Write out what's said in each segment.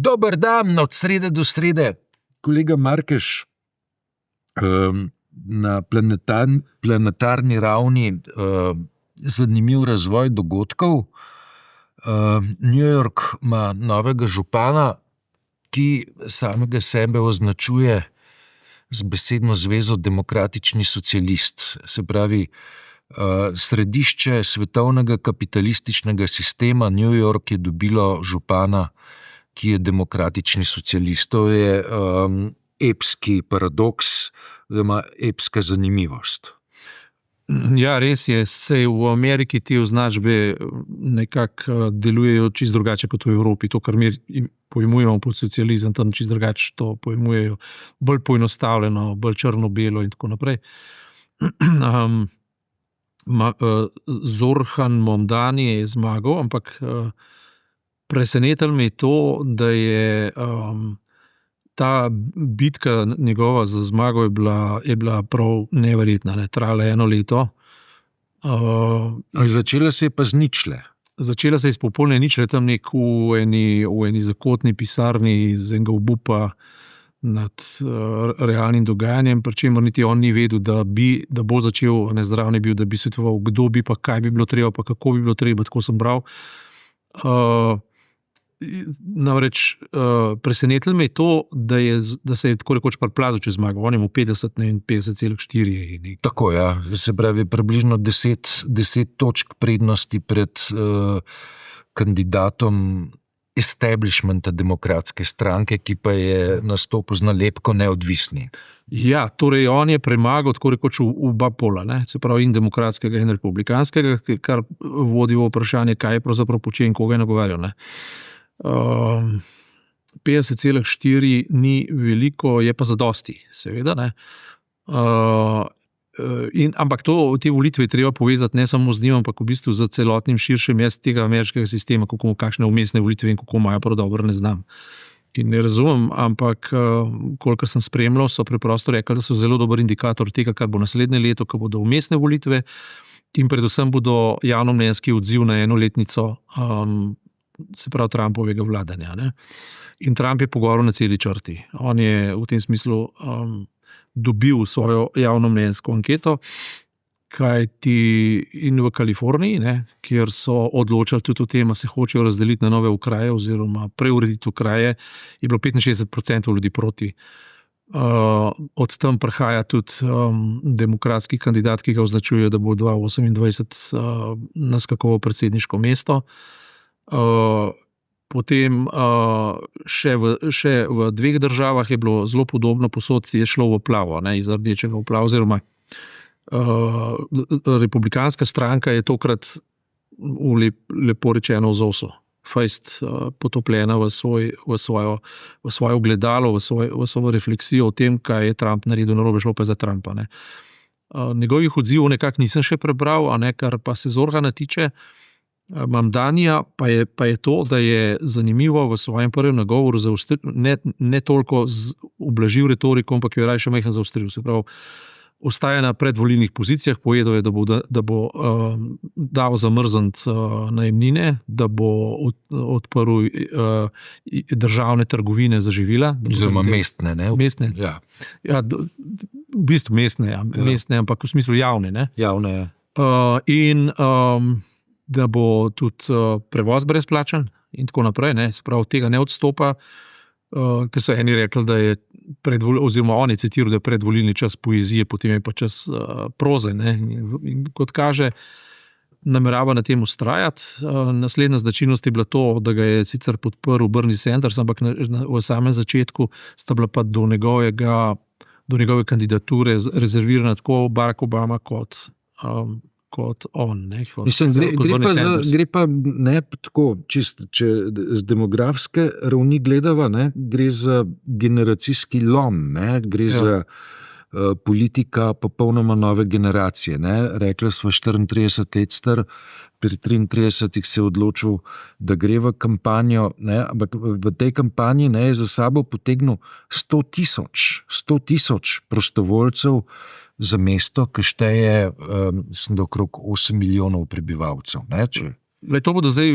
Dober dan, od srede do srede. Kolega Markeš, na planetarni ravni zanimiv razvoj dogodkov. New York ima novega župana, ki samega sebe označuje z besedno zvezo demokratični socialist. Se pravi, središče svetovnega kapitalističnega sistema New York je dobilo župana, ki je demokratični socialist. To je epski paradoks, oziroma epska zanimivost. Ja, res je. Sej v Ameriki te označbe nekako delujejo čisto drugače kot v Evropi. To, kar mi pojmujemo pod socializem, tam čisto drugače to pojmujejo. Bolj poenostavljeno, bolj črno-belo in tako naprej. Zorhan Momdani je zmagal, ampak presenetilo me je to, da je ta bitka njegova za zmago je bila prav neverjetna, ne, trajala 1 leto. Začela se je pa z ničle. Začela se je iz popolne ničle, tam nek v eni zakotni pisarni iz enega obupa nad realnim dogajanjem, pri čemer niti on ni vedel, da bo začel, ne zraven je bil, da bi svetoval, kdo bi pa, kaj bi bilo treba, pa kako bi bilo treba, tako sem bral. Namreč presenetilo me je to, da se je tako rekoč prplazil čez zmago. On je mu 50 in 50,4. Tako, ja. Se pravi, približno 10 točk prednosti pred kandidatom establishmenta demokratske stranke, ki pa je nastopil z nalepko neodvisni. Ja, torej on je premagal tako rekoč v oba pola, ne? Se pravi in demokratskega in republikanskega, kar vodi v vprašanje, kaj je pravzaprav počel in koga je nagovarjal, ne? 50,4 ni veliko, je pa zadosti, seveda, ne. Ampak te volitve je treba povezati ne samo z njim, ampak v bistvu z celotnim širšim tega ameriškega sistema, kakšne vmesne volitve in kako imajo prav dobro, ne znam. In ne razumem, ampak kolikor sem spremljal, so preprosto rekli, da so zelo dober indikator tega, kar bo naslednje leto, ko bodo vmesne volitve in predvsem bodo javnomnenjski odziv na enoletnico se pravi Trumpovega vladanja, ne. In Trump je pogorel na celi črti. On je v tem smislu dobil svojo javnomnenjsko anketo, kajti in v Kaliforniji, ne, kjer so odločali tudi o tem, se hočejo razdeliti na nove okraje oziroma preurediti okraje, je bilo 65% ljudi proti. Od tam prihaja tudi demokratski kandidat, ki ga označuje, da bo 2028 naskakoval predsedniško mesto. Potem še v 2 državah je bilo zelo podobno, posod je šlo v plavo, ne, iz rdečega v plavo, oziroma republikanska stranka je tokrat lepo rečeno v zosu, fejst potopljena v svoje ogledalo, v svojo refleksijo o tem, kaj je Trump naredil narobe, šlo pa za Trumpa, ne. Njegovih odzivov nekako nisem še prebral, a ne, kar pa se Zorhana tiče, Mamdanija pa je to, da je zanimivo v svojem prvem nagovoru ne toliko ublažil retoriko, ampak jo je raje še majhen zaostril. Se pravi, ostaja na predvolilnih pozicijah, povedal je, da bo dal zamrzniti najemnine, da bo odprl državne trgovine za živila. Oziroma mestne, ne? Mestne. Ja. Ja, v bistvu mestne, ja. Mestne, ampak v smislu javne, ne? Javne, ja. In da bo tudi prevoz brezplačen in tako naprej, ne, sprav tega ne odstopa, ker so eni rekli, da je oziroma on je citiral, da je predvolilni čas poezije, potem je pa čas proze, ne, in kot kaže, namerava na tem vztrajati. Naslednja značilnost je bila to, da ga je sicer podprl Bernie Sanders, ampak v samem začetku sta bila pa do njegove kandidature rezervirana tako Barack Obama kot on. Ne? Mislim, gre pa ne tako, če z demografske ravni gledava, ne, gre za generacijski lom, ne, gre za politika popolnoma nove generacije. Ne. Rekla sva 34 let star, pri 33 se je odločil, da gre v kampanjo, ne, ampak v tej kampanji je za sabo potegnil 100,000 prostovoljcev za mesto, ki šteje, mislim, da okrog 8 milijonov prebivalcev. Ne, To bodo zdaj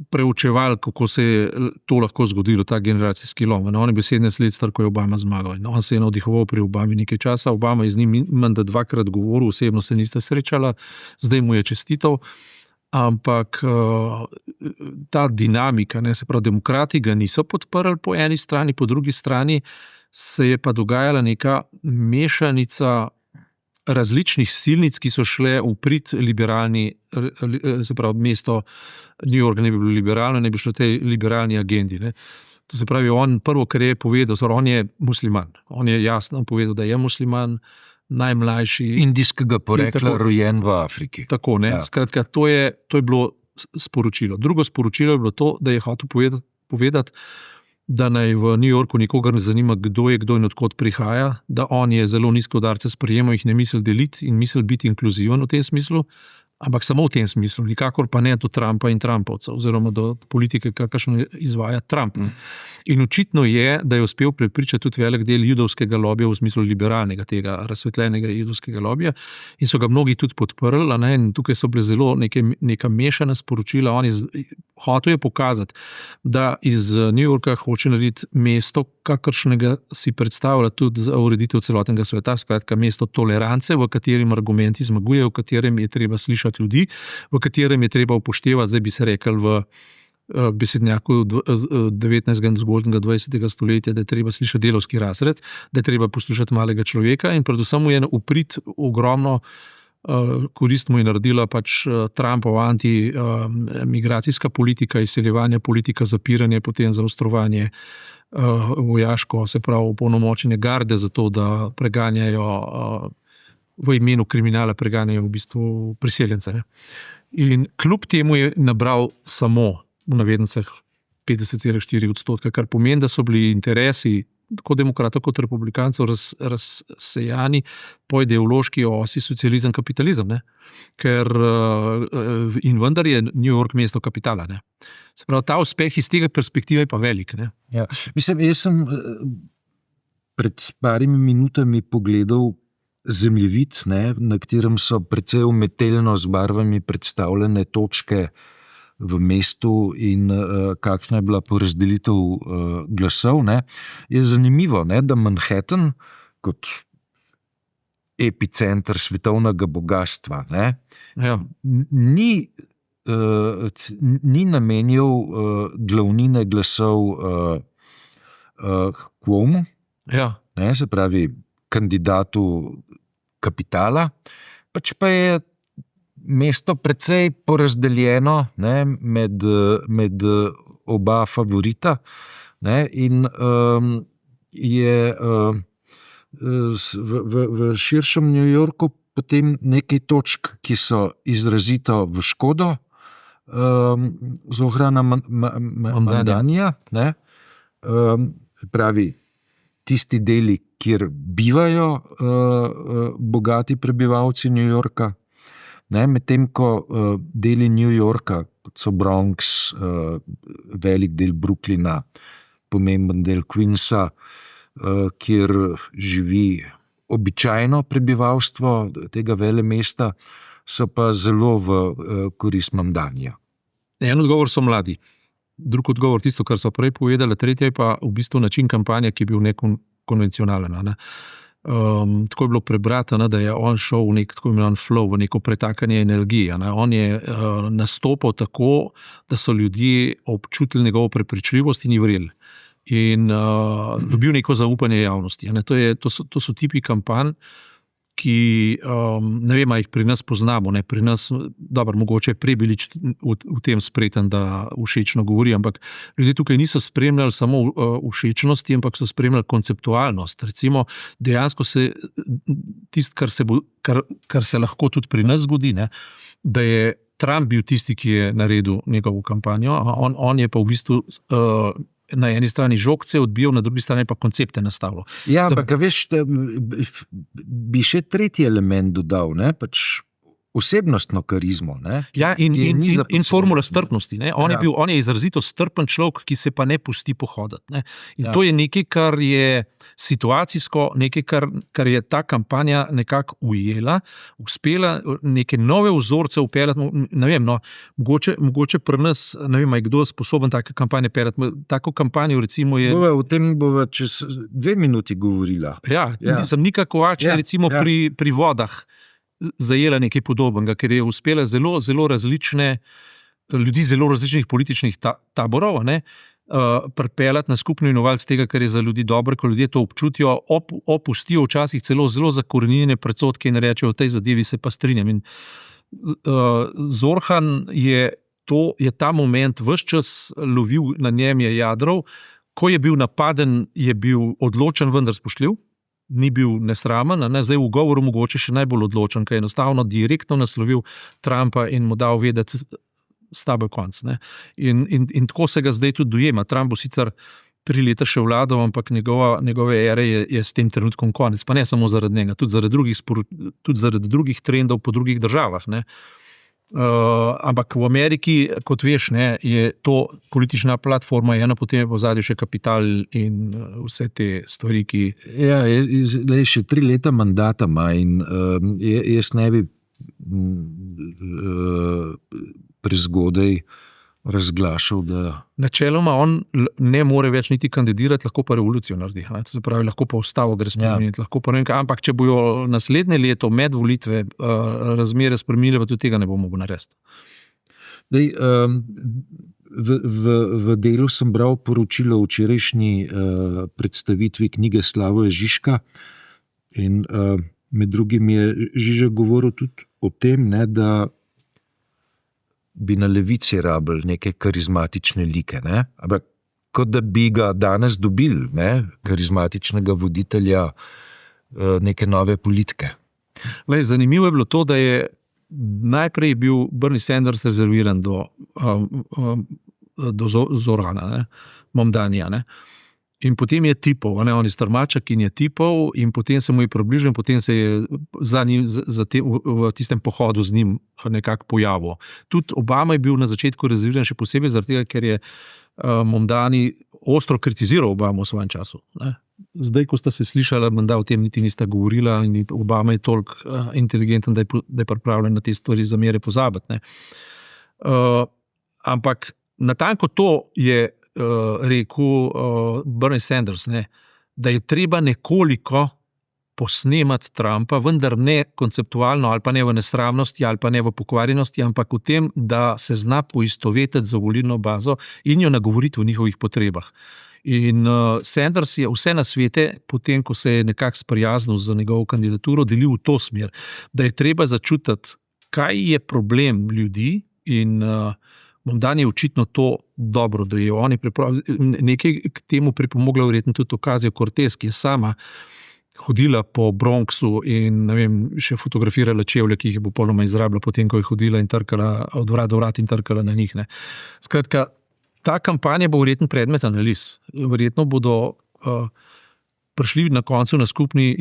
preučevali, kako se je to lahko zgodilo, ta generacijski lom. On je bil 17 let star, ko je Obama zmagal. On se je navdihoval pri Obami nekaj časa. Obama je z njim menda 2-krat govoril, osebno se niste srečala, zdaj mu je čestital. Ampak ta dinamika, se pravi, demokrati ga niso podprli po eni strani, po drugi strani se je pa dogajala neka mešanica različnih silnic, ki so šle v prid liberalni, se pravi, mesto New York ne bi bilo liberalno, ne bi šlo tej liberalni agendi. Ne. To se pravi, on prvo, kar je povedal, on je musliman. On je jasno povedal, da je musliman, najmlajši. Indijskega porekla, rojen v Afriki. Tako, ne. Ja. Skratka, to je bilo sporočilo. Drugo sporočilo je bilo to, da je hotel povedati, da naj v New Yorku nikogar ne zanima, kdo je kdo in odkot prihaja, da on je zelo nizko udarce sprejemal, jih ne misli deliti in misli biti inkluziven v tem smislu, ampak samo v tem smislu, nikakor pa ne do Trumpa in Trumpovca, oziroma do politike, kakršno izvaja Trump. In očitno je, da je uspel prepričati tudi velik del judovskega lobija, v smislu liberalnega, tega razsvetljenega judovskega lobija, in so ga mnogi tudi podprli, in tukaj so bile zelo neka mešana sporočila. On je hotel je pokazati, da iz New Yorka hoče narediti mesto, kakršnega si predstavlja tudi za ureditev celotnega sveta, skratka mesto tolerance, v katerem argumenti zmagujejo, v katerem je treba slišati ljudi, v katerem je treba upoštevati, zdaj bi se rekel v besednjaku 19. zgodnjega 20. stoletja, da je treba slišati delavski razred, da je treba poslušati malega človeka in predvsem mu je v prid ogromno korist mu je naredila pač Trumpova antimigracijska politika, izseljevanja politika, zapiranje, potem zaostrovanje vojaško, se pravi opolnomočenje garde za to, da preganjajo v imenu kriminala, preganjajo v bistvu priseljence. Ne? In kljub temu je nabral samo v navednicah 50,4%, kar pomeni, da so bili interesi tako demokratov kot republikancev razsejani po ideološki osi socializem, kapitalizem. Ne? Ker in vendar je New York mesto kapitala. Ne? Se pravi, ta uspeh iz tega perspektive je pa velik. Ne? Ja. Mislim, jaz sem pred parimi minutami pogledal zemljevid, na katerem so precej umetelno z barvami predstavljene točke v mestu in kakšna je bila porazdelitev glasov. Je zanimivo, da Manhattan kot epicenter svetovnega bogastva ni namenil glavnine glasov Cuomu, se pravi kandidatu kapitala, pač pa je mesto precej porazdeljeno med oba favorita in je v širšem New Yorku potem nekaj točk, ki so izrazito v škodo Zohrana Mamdania, pravi tisti deli, kjer bivajo bogati prebivalci New Yorka, medtem ko deli New Yorka, kot so Bronx, velik del Brooklyna, pomemben del Queensa, kjer živi običajno prebivalstvo tega velemesta, so pa zelo v korist Mamdania. En odgovor so mladi, drug odgovor tisto, kar so prej povedali, tretja je pa v bistvu način kampanje, ki je bil nekonvencionalen. Tako je bilo prebrati, da je on šel v nek tako imenovan flow, v neko pretakanje energije. On je nastopal tako, da so ljudje občutili njegovo prepričljivost in ji verjeli. In dobil neko zaupanje javnosti. To so tipi kampanj, ki, ne vem, jih pri nas poznamo, pri nas, dobro, mogoče je Prebilič v tem spreten, da všečno govori, ampak ljudje tukaj niso spremljali samo všečnosti, ampak so spremljali konceptualnost. Recimo, dejansko se tisto, kar se lahko tudi pri nas zgodi, da je Trump bil tisti, ki je naredil njegovo kampanjo, on je pa v bistvu na eni strani žogce odbijal, na drugi strani pa koncepte nastavil. Ja, ampak veš, bi še tretji element dodal, pač osebnostno karizmo. Ne, in formula strpnosti. Ne. On je izrazito strpen človek, ki se pa ne pusti pohoditi. Ne. In to je nekaj, kar je situacijsko, nekaj, kar je ta kampanja nekako ujela, uspela neke nove vzorce upeljati. Ne vem, mogoče pri nas, ne vem, je kdo sposoben take kampanje peljati. Tako kampanjo recimo je... O tem bova čez 2 minuti govorila. Sem Nika Kovač recimo pri vodah zajela nekaj podobnega, ker je uspela zelo, zelo različne ljudi, zelo različnih političnih taborov, pripeljati na skupno inovalc tega, kar je za ljudi dobro, ko ljudje to občutijo, opustijo včasih celo zelo zakorenjene predsodke in rečejo, v tej zadevi se pa strinjam. In Zorhan je ta moment ves čas lovil, na njem je jadrov, ko je bil napaden, je bil odločen, vendar spoštljiv, ni bil nesramen, zdaj v govoru mogoče še najbolj odločen, ker je enostavno direktno naslovil Trumpa in mu dal vedeti, s tabo je konc. In tako se ga zdaj tudi dojema. Trump bo sicer 3 leta še vladal, ampak njegove ere je s tem trenutkom konec. Pa ne samo zaradi njega, tudi zaradi drugih trendov po drugih državah. Ampak v Ameriki, kot veš, je to politična platforma, ena potem je pozadju še kapital in vse te stvari, ki... Še 3 leta mandata ima in jaz ne bi prezgodaj razglašal, da... Načeloma on ne more več niti kandidirati, lahko pa revolucijo naredi. To se pravi, lahko pa ustavo gre spremeniti, lahko pa ne vem kaj, ampak če bojo naslednje leto med volitve razmere spremenile, pa tudi tega ne bo mogel narediti. V Delu sem bral poročilo o včerajšnji predstavitvi knjige Slavoja Žižka in med drugim je Žižek govoril tudi o tem, da bi na levici rabili neke karizmatične like. Ampak kot da bi ga danes dobili, karizmatičnega voditelja neke nove politike. Zanimivo je bilo to, da je najprej bil Bernie Sanders rezerviran do Zorana, Momdanija. In potem je tipov, on je strmaček in je tipov in potem se mu je približil in potem se je za njim, v tistem pohodu z njim nekako pojavil. Tudi Obama je bil na začetku rezerviran še posebej zaradi tega, ker je Momdani ostro kritiziral Obama v svojem času. Zdaj, ko sta se slišala, menda o tem niti nista govorila in Obama je toliko inteligenten, da je pripravljen na te stvari zamere pozabiti. Ampak natanko to je rekel Bernie Sanders, da je treba nekoliko posnemati Trumpa, vendar ne konceptualno ali pa ne v nesramnosti ali pa ne v pokvarjenosti, ampak v tem, da se zna poistovetiti za volilno bazo in jo nagovoriti v njihovih potrebah. In Sanders je vse na svete, potem ko se je nekako sprijaznil za njegovo kandidaturo, delil v to smer, da je treba začutiti, kaj je problem ljudi in Momdani je očitno to dobro dojel. Nekaj k temu pripomogla verjetno tudi Ocasio-Cortez, ki je sama hodila po Bronxu in še fotografirala čevlje, ki jih je popolnoma izrabila, potem ko je hodila in trkala od vrat do vrat in trkala na njih. Skratka, ta kampanja bo verjetno predmet analiz. Verjetno bodo prišli na koncu na skupni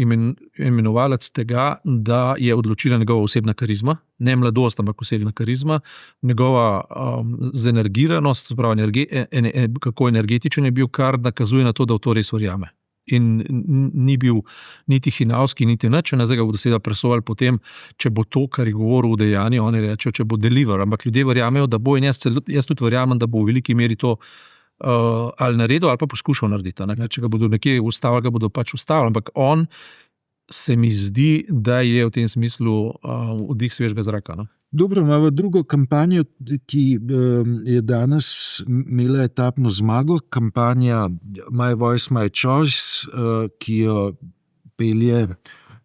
imenovalec tega, da je odločila njegova osebna karizma, ne mladost, ampak osebna karizma, njegova zenergiranost, kako energetičen je bil, kar nakazuje na to, da v to res verjame. In ni bil niti hinavski, niti nič, zdaj ga bodo seveda presojali potem, če bo to, kar je govoril v dejanju, oni rečejo, če bo deliver, ampak ljudje verjamejo, da bo in jaz tudi verjamem, da bo v veliki meri to ali naredil, ali pa poskušal narediti. Če ga bodo nekje ustavili, ga bodo pač ustavili, ampak on se mi zdi, da je v tem smislu vdih svežega zraka. Dobro, imamo drugo kampanjo, ki je danes imela etapno zmago, kampanja My Voice, My Choice, ki jo pelje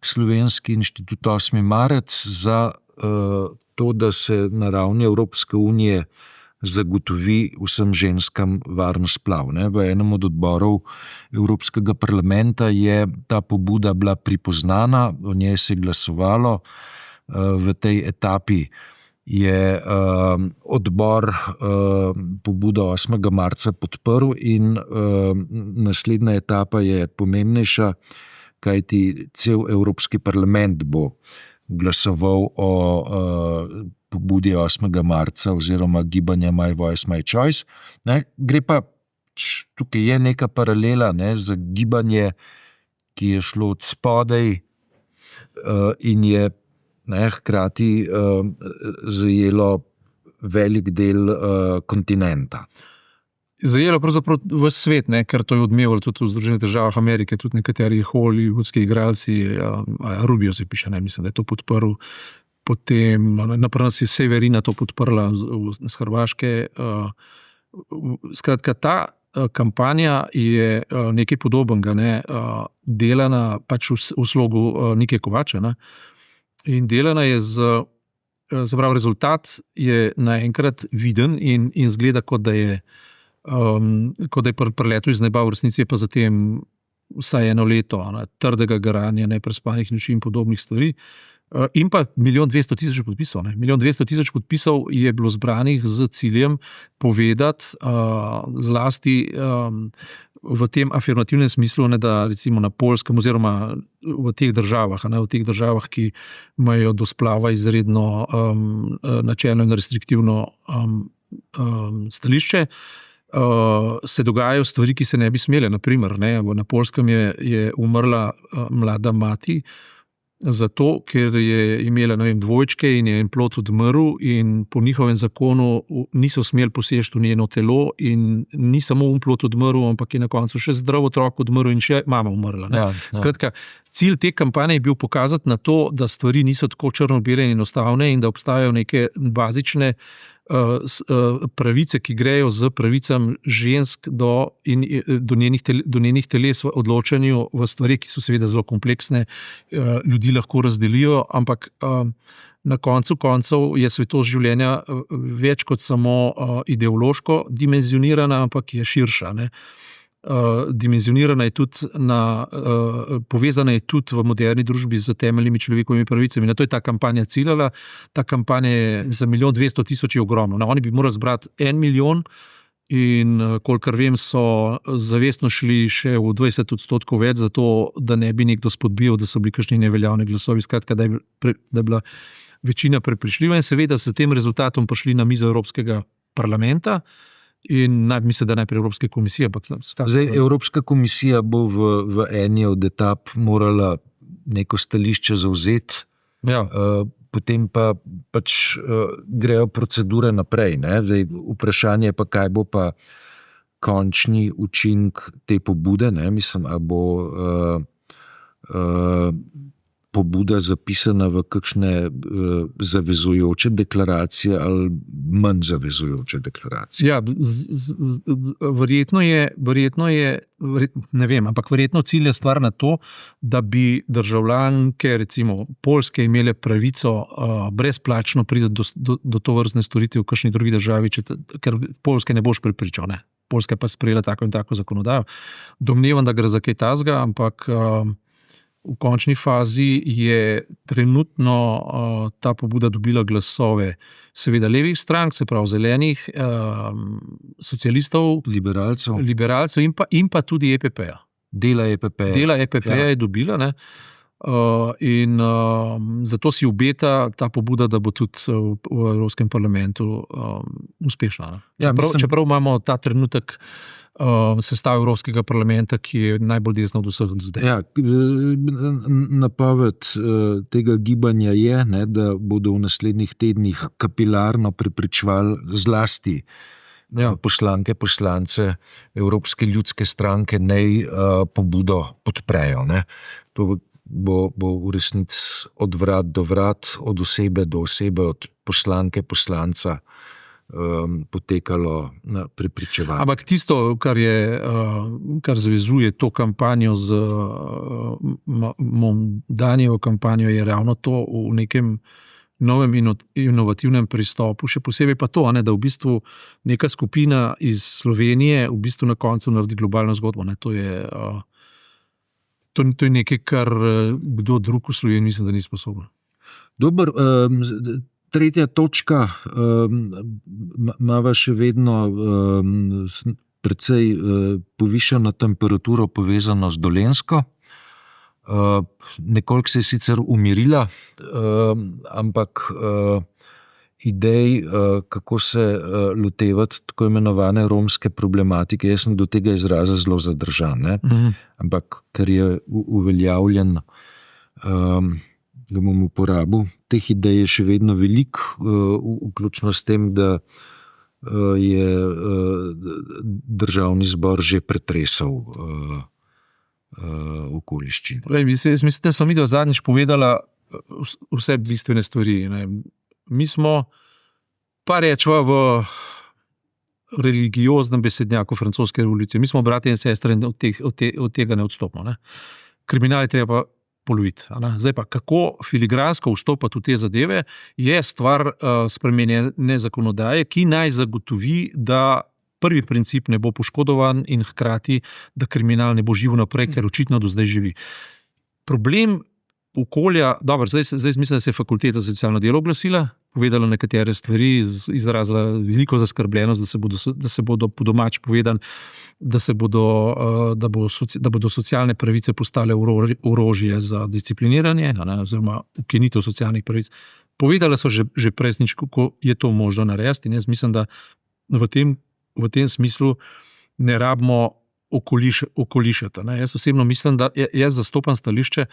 Slovenski inštitut 8. marec za to, da se na ravni Evropske unije zagotovi vsem ženskam varen splav. V enem od odborov Evropskega parlamenta je ta pobuda bila pripoznana, o njej se je glasovalo. V tej etapi je odbor pobudo 8. marca podprl in naslednja etapa je pomembnejša, kajti cel Evropski parlament bo glasoval o pobudi 8. marca oziroma gibanja My Voice, My Choice. Ne, gre pa, tukaj je neka paralela, ne, za gibanje, ki je šlo od spodaj in je hkrati zajelo velik del kontinenta. Zajelo pravzaprav ves svet, ker to je odmevalo tudi v Združenih državah Amerike, tudi nekateri hollywoodski igralci, Rubio se piše, mislim, da je to podprl, potem naprej si Severina to podprla z Hrvaške. Skratka, ta kampanja je nekaj podobnega, delana pač v slogu Nike Kovača, in delana je zapravo rezultat je naenkrat viden in zgleda, kot da je preletel iz neba, v resnici je pa zatem vsaj 1 leto trdega garanja, neprespanih noči in podobnih stvari. In pa 1.200.000 podpisov. 1.200.000 podpisov je bilo zbranih z ciljem povedati zlasti v tem afirmativnem smislu, da recimo na Poljskem oziroma v teh državah, ki imajo do splava izredno načelno in restriktivno stališče, se dogajajo stvari, ki se ne bi smele. Naprimer, na Poljskem je umrla mlada mati, zato, ker je imela, dvojčke in je en plod odmrl in po njihovem zakonu niso smeli poseči v njeno telo in ni samo plod odmrl, ampak je na koncu še zdrav otrok odmrl in še mama umrla. Ja. Skratka, cilj te kampanje je bil pokazati na to, da stvari niso tako črno-bele in enostavne in da obstajajo neke bazične pravice, ki grejo z pravicam žensk do njenih teles v odločanju v stvari, ki so seveda zelo kompleksne, ljudi lahko razdelijo, ampak na koncu koncev je svetost življenja več kot samo ideološko dimenzionirana, ampak je širša. Dimenzionirana je tudi povezana je tudi v moderni družbi z temeljnimi človekovimi pravicami. Na to je ta kampanja ciljala. Ta kampanja je za 1.200.000 je ogromno. Oni bi morali zbrati 1 milijon in kolikor vem, so zavestno šli še v 20% več, zato da ne bi nekdo spodbijal, da so bili kakšni neveljavni glasovi. Skratka, da je bila večina prepričljiva in seveda s tem rezultatom prišli na mizo Evropskega parlamenta. In mislim, da najprej Evropske komisije. Zdaj, Evropska komisija bo v eni od etap morala neko stališče zavzeti, ja. Potem pa pač grejo procedure naprej. Zdaj, vprašanje pa, kaj bo pa končni učinek te pobude. Mislim, a bo pobuda zapisana v kakšne zavezujoče deklaracije ali manj zavezujoče deklaracije. Ja, verjetno je, ne vem, ampak verjetno cilj je stvar na to, da bi državljanke, recimo Poljske, imele pravico brezplačno priti do tovrstne storitve v kakšni drugi državi, ker Poljske ne boš prepričal, ne. Poljska pa sprejela tako in tako zakonodajo. Domnevam, da gre za kaj takega, ampak v končni fazi je trenutno ta pobuda dobila glasove seveda levih strank, se pravi zelenih, socialistov, liberalcev in pa tudi EPP-ja. Dela EPP-ja je dobila, ne? In zato si obeta ta pobuda, da bo tudi v Evropskem parlamentu uspešna. Čeprav imamo ta trenutek sestav Evropskega parlamenta, ki je najbolj desna od vseh do zdaj. Ja, napoved tega gibanja je, da bodo v naslednjih tednih kapilarno prepričevali zlasti poslanke, poslance Evropske ljudske stranke, naj pobudo podprejo. To bo v resnici od vrat do vrat, od osebe do osebe, od poslanke, poslanca potekalo na prepričevanje. Ampak tisto, kar zavezuje to kampanjo z Danijevo kampanjo, je ravno to v nekem novem inovativnem pristopu. Še posebej pa to, da v bistvu neka skupina iz Slovenije v bistvu na koncu naredi globalno zgodbo. To je nekaj, kar kdo drug v Sloveniji mislim, da ni sposoben. Dober, tretja točka, imava še vedno precej povišano temperaturo povezano z Dolenjsko. Nekoliko se je sicer umirila, ampak idej, kako se lotevati tako imenovane romske problematike, jaz sem do tega izraza zelo zadržan, ne? Ampak ker je uveljavljen, ga bom uporabil, teh idej je še vedno veliko, vključno s tem, da je državni zbor že pretresal okoliščin. Jaz mislim, da sem videl zadnjič povedala vse bistvene stvari. Ne. Mi smo, pa rečva v religioznem besednjaku francoske revolucije, mi smo bratje in sestre in od tega ne odstopimo. Ne. Kriminal je treba poloviti. Zdaj pa, kako filigransko vstopati v te zadeve, je stvar spremenjene zakonodaje, ki naj zagotovi, da prvi princip ne bo poškodovan in hkrati, da kriminal ne bo živel naprej, ker očitno do zdaj živi. Problem okolja, dobro, zdaj mislim, da se je fakulteta za socialno delo oglasila, povedala nekatere stvari, izrazila veliko zaskrbljenost, da se bodo po domač povedan, da bodo socialne pravice postale orožje za discipliniranje, oziroma ukinitev socialnih pravic. Povedala so že presnič, kako je to možno narediti, in jaz mislim, da v tem smislu ne rabimo okolišati. Jaz osebno mislim, da jaz zastopam stališče,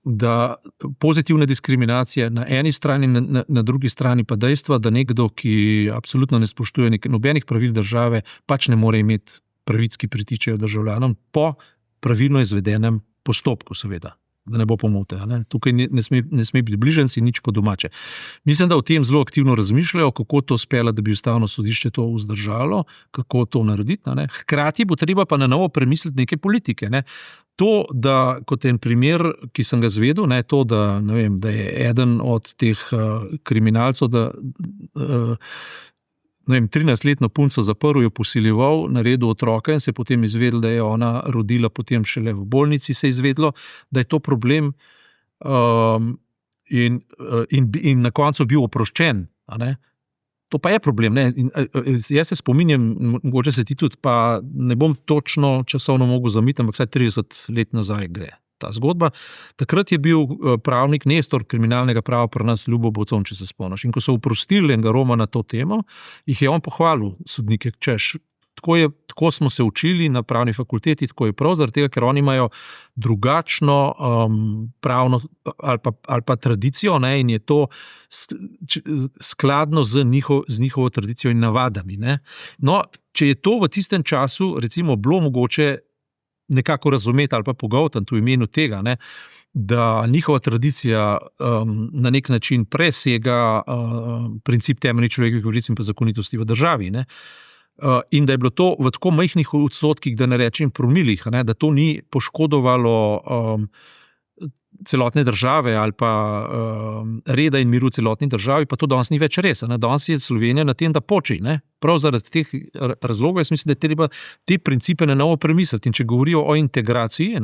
da pozitivne diskriminacije na eni strani, na drugi strani pa dejstva, da nekdo, ki absolutno ne spoštuje nobenih pravil države, pač ne more imeti pravic, ki pritičejo državljanom po pravilno izvedenem postopku, seveda. Da ne bo pomote. Tukaj ne sme biti bližnjici, nič kot domače. Mislim, da o tem zelo aktivno razmišljajo, kako to spela, da bi ustavno sodišče to vzdržalo, kako to narediti. Hkrati bo treba pa na novo premisliti neke politike. To, da kot en primer, ki sem ga zvedel, to, da je eden od teh kriminalcev, da 13-letno punco zaprl, jo posiljeval, naredil otroka in se potem izvedel, da je ona rodila potem šele v bolnici, se je izvedlo, da je to problem in na koncu bil oproščen. To pa je problem. Jaz se spominjam, mogoče se ti tudi, pa ne bom točno časovno mogel zamiti, ampak vsaj 30 let nazaj gre ta zgodba. Takrat je bil pravnik Nestor kriminalnega prava pri nas Ljubo Bocon, če se spomniš. In ko so oprostili enega Roma na to temo, jih je on pohvalil sodnike, češ. Tako smo se učili na pravni fakulteti, tako je prav, zaradi tega, ker oni imajo drugačno pravno ali pa tradicijo, in je to skladno z njihovo tradicijo in navadami. No, če je to v tistem času recimo bilo mogoče nekako razumeti ali pa pogoltniti v imenu tega, da njihova tradicija na nek način presega princip temeljnih človekovih pravic in pa zakonitosti v državi, in da je bilo to v tako majhnih odstotkih, da ne rečem promilih, da to ni poškodovalo celotne države ali pa reda in miru celotni državi, pa to danes ni več res. Danes je Slovenija na tem, da poči. Prav zaradi teh razlogov jaz mislim, da je treba te principe na novo premisliti. In če govorijo o integraciji,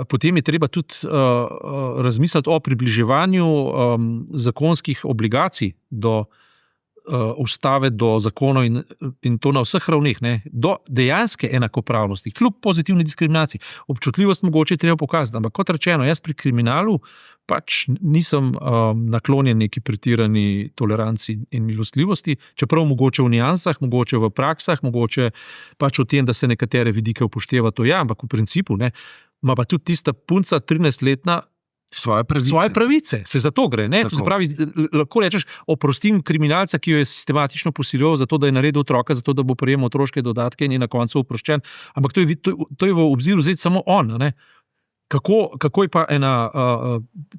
potem je treba tudi razmisliti o približevanju zakonskih obligacij do ustave, do zakonov in to na vseh ravneh, do dejanske enakopravnosti, kljub pozitivni diskriminaciji. Občutljivost mogoče je treba pokazati, ampak kot rečeno, jaz pri kriminalu pač nisem naklonjen neki pretirani toleranci in milostljivosti, čeprav mogoče v niansah, mogoče v praksah, mogoče pač v tem, da se nekatere vidike upošteva, to ja, ampak v principu, ima pa tudi tista punca 13-letna svoje pravice. Se za to gre. To se pravi, lahko rečeš, oprostim kriminalca, ki jo je sistematično posiljeval zato, da je naredil otroka, zato, da bo prejemal otroške dodatke in je na koncu oproščen. Ampak to je v obziru zdaj samo on. Kako je pa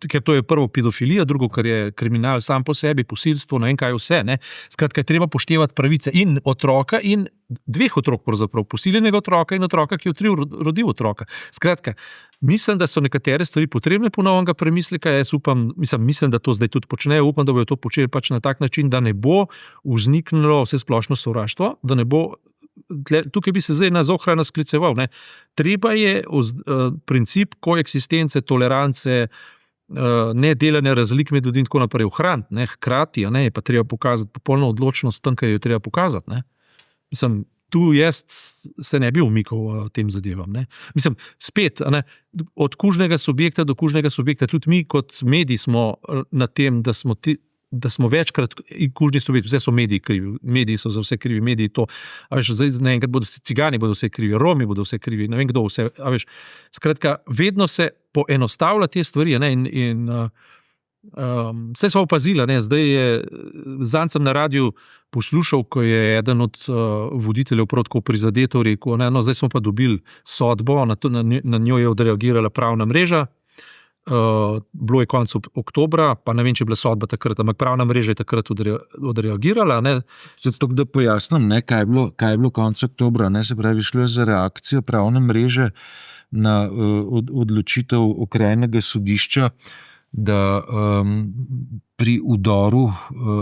ker to je prvo pedofilija, drugo, kar je kriminal sam po sebi, posilstvo, ne vem kaj vse. Skratka, je treba poštevati pravice in otroka in dveh otrok, pravzaprav posiljenega otroka in otroka, ki je rodil otroka. Skratka, mislim, da so nekatere stvari potrebne ponovnega premisleka. Jaz mislim, da to zdaj tudi počnejo, upam, da bojo to počeli pač na tak način, da ne bo vzniknilo vse splošno sovraštvo, da ne bo. Tukaj bi se zdaj na Zohrana skliceval. Treba je princip koeksistence, tolerance, ne delanja razlik med ljudmi in tako naprej ohraniti. Hkrati je pa treba pokazati popolno odločnost tam, kar jo treba pokazati. tu jaz se ne bi umikal tem zadevam. Ne. Mislim, spet, od kužnega subjekta do kužnega subjekta, tudi mi kot mediji smo na tem, da smo večkrat kužni subjekt, vse so mediji krivi, mediji so za vse krivi, mediji to, zdaj naenkrat bodo cigani bodo vse krivi, Romi bodo vse krivi, ne vem kdo vse, skratka, vedno se poenostavlja te stvari, vse smo opazili, zdaj zanj sem na radiju poslušal, ko je eden od voditeljev prav tako prizadetev rekel, zdaj smo pa dobili sodbo, na njo je odreagirala pravna mreža, bilo je konec oktobra, pa ne vem, če je bila sodba takrat, ampak pravna mreža je takrat odreagirala. Zato, da pojasnim, kaj je bilo konec oktobra, se pravi, šlo je za reakcijo pravne mreže na odločitev okrajnega sodišča, da pri vdoru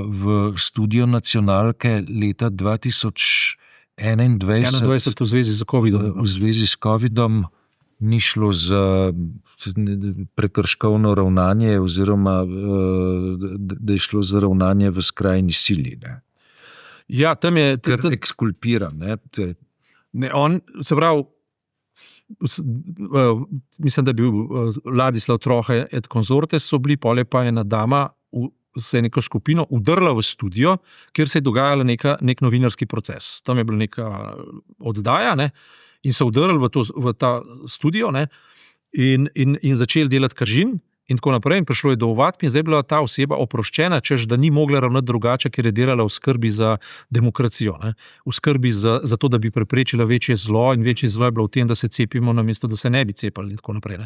v studio nacionalke leta 2021 v zvezi z COVID-om. V zvezi s COVID-om ni šlo za prekrškovno ravnanje oziroma da je šlo za ravnanje v skrajni sili. Ja, tam je ekskulpiran. On, se pravi, mislim, da je bil Ladislav Trohe et consortes so bili, pole pa ena dama se je neko skupino udrla v studio, kjer se je dogajala nek novinarski proces. Tam je bila neka oddaja, in so udrli v ta studio, in začeli delati kažin in tako naprej, in prišlo je do ovadb in zdaj je bila ta oseba oproščena, češ da ni mogla ravnati drugače, ker je delala v skrbi za demokracijo, v skrbi za to, da bi preprečila večje zlo, in večje zlo je bilo v tem, da se cepimo namesto, da se ne bi cepali in tako naprej.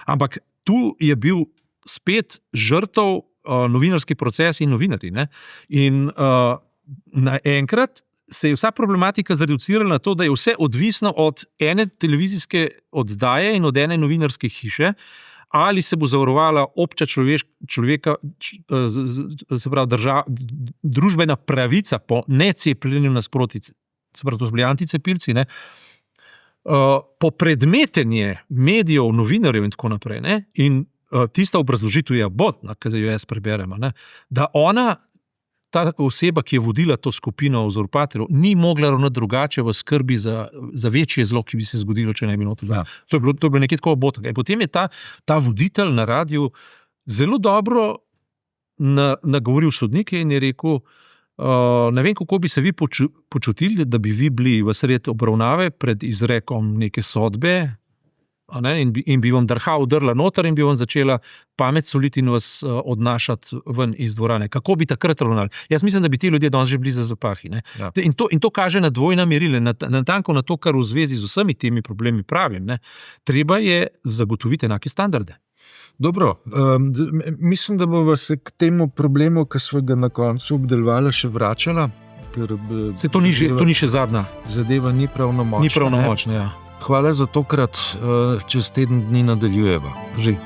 Ampak tu je bil spet žrtev novinarski proces in novinarji. In naenkrat se je vsa problematika zreducirala na to, da je vse odvisno od ene televizijske oddaje in od ene novinarske hiše, ali se bo zavarovala obča človeka, se pravi družbena pravica po necepljenju nasproti, se pravi, to so bili anticepilci, popredmetenje medijev, novinarjev in tako naprej. In tista obrazložitev je abotna, ki jo jaz preberem, da ona, ta oseba, ki je vodila to skupino uzurpatorjev, ni mogla ravnati drugače v skrbi za večje zlo, ki bi se zgodilo, če ne bi noto. Ja. To je bilo nekaj tako obotnega. Potem je ta voditelj na radiju zelo dobro nagovoril sodnike in je rekel, ne vem, kako bi se vi počutili, da bi vi bili v sred obravnave pred izrekom neke sodbe, in bi vam drla noter in bi vam začela pamet soliti in vas odnašati ven iz dvorane. Kako bi takrat ravnali? Jaz mislim, da bi ti ljudje danes že bili za zapahi. Ja. In to kaže na dvojna merila, natanko na to, kar v zvezi z vsemi temi problemi pravim. Treba je zagotoviti enake standarde. Dobro, mislim, da bova se k temu problemu, ki smo ga na koncu obdelovali, še vračala. Se to ni še zadnja. Zadeva ni pravnomočna. Ni pravnomočna, ja. Hvala za tokrat, čez teden dni nadaljujeva. Drži.